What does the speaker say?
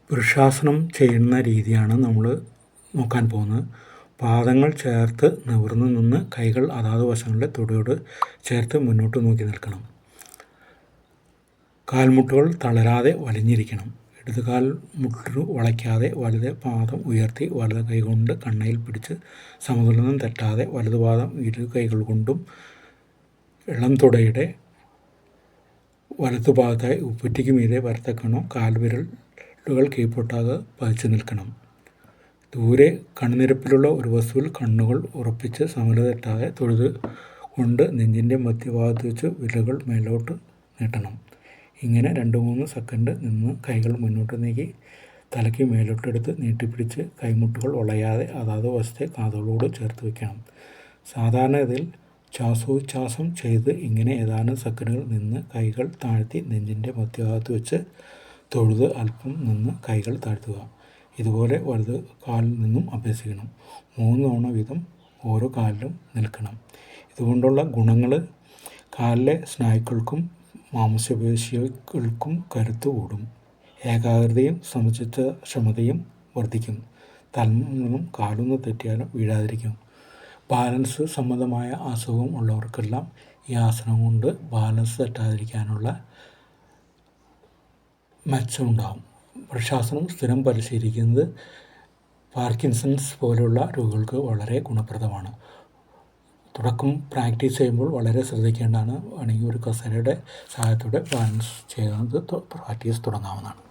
വൃക്ഷാസനം ചെയ്യുന്ന രീതിയാണ് നമ്മൾ നോക്കാൻ പോകുന്നത്. പാദങ്ങൾ ചേർത്ത് നിവർന്ന് നിന്ന് കൈകൾ അതാത് വശങ്ങളുടെ തുടയോട് ചേർത്ത് മുന്നോട്ട് നോക്കി നിൽക്കണം. കാൽമുട്ടുകൾ തളരാതെ വലിഞ്ഞിരിക്കണം. ഇടത് കാൽ മുട്ടു വളയ്ക്കാതെ വലത് പാദം ഉയർത്തി വലത് കൈ കൊണ്ട് കണ്ണയിൽ പിടിച്ച് സമതുലനം തെറ്റാതെ വലത് പാദം ഇരു കൈകൾ കൊണ്ടും ഇളം തുടയുടെ വലതു ഭാഗത്തായി ഉപ്പറ്റിക്ക് മീതെ വരത്തക്കണം. കാൽവിരലുകൾ കീഴ്പോട്ടാതെ പതിച്ചു നിൽക്കണം. ദൂരെ കണ്ണുനിരപ്പിലുള്ള ഒരു വസ്തുവിൽ കണ്ണുകൾ ഉറപ്പിച്ച് സമനില തെറ്റാതെ തൊഴുത് കൊണ്ട് നെഞ്ചിൻ്റെ മധ്യഭാഗത്ത് വെച്ച് വിരലുകൾ മേലോട്ട് നീട്ടണം. ഇങ്ങനെ 2-3 സെക്കൻഡ് നിന്ന് കൈകൾ മുന്നോട്ട് നീക്കി തലയ്ക്ക് മേലോട്ടെടുത്ത് നീട്ടിപ്പിടിച്ച് കൈമുട്ടുകൾ വളയാതെ അതാത് വശത്തെ കാതുകളോട് ചേർത്ത് വയ്ക്കണം. സാധാരണ ഇതിൽ ശ്വാസോച്ഛ്വാസം ചെയ്ത് ഇങ്ങനെ ഏതാനും സെക്കൻഡുകൾ നിന്ന് കൈകൾ താഴ്ത്തി നെഞ്ചിൻ്റെ മധ്യഭാഗത്ത് വെച്ച് തൊഴുത് അല്പം നിന്ന് കൈകൾ താഴ്ത്തുക. ഇതുപോലെ വലത് കാലിൽ നിന്നും അഭ്യസിക്കണം. 3 തവണ വീതം ഓരോ കാലിലും നിൽക്കണം. ഇതുകൊണ്ടുള്ള ഗുണങ്ങൾ: കാലിലെ സ്നായുക്കൾക്കും മാംസപേശികൾക്കും കരുത്ത് കൂടും. ഏകാഗ്രതയും സമചിത്തക്ഷമതയും വർദ്ധിക്കും. തലമുറന്നും കാലൊന്ന് തെറ്റിയാലും വീഴാതിരിക്കും. ബാലൻസ് സംബന്ധമായ അസുഖം ഉള്ളവർക്കെല്ലാം ഈ ആസനം കൊണ്ട് ബാലൻസ് തെറ്റാതിരിക്കാനുള്ള മെച്ചമുണ്ടാകും. വൃക്ഷാസനം സ്ഥിരം പരിശീലിക്കുന്നത് പാർക്കിൻസൺസ് പോലുള്ള രോഗികൾക്ക് വളരെ ഗുണപ്രദമാണ്. തുടക്കം പ്രാക്ടീസ് ചെയ്യുമ്പോൾ വളരെ ശ്രദ്ധിക്കേണ്ടതാണ്. വേണമെങ്കിൽ ഒരു കസേരയുടെ സഹായത്തോടെ ബാലൻസ് ചെയ്യുന്നത് പ്രാക്ടീസ് തുടങ്ങാവുന്നതാണ്.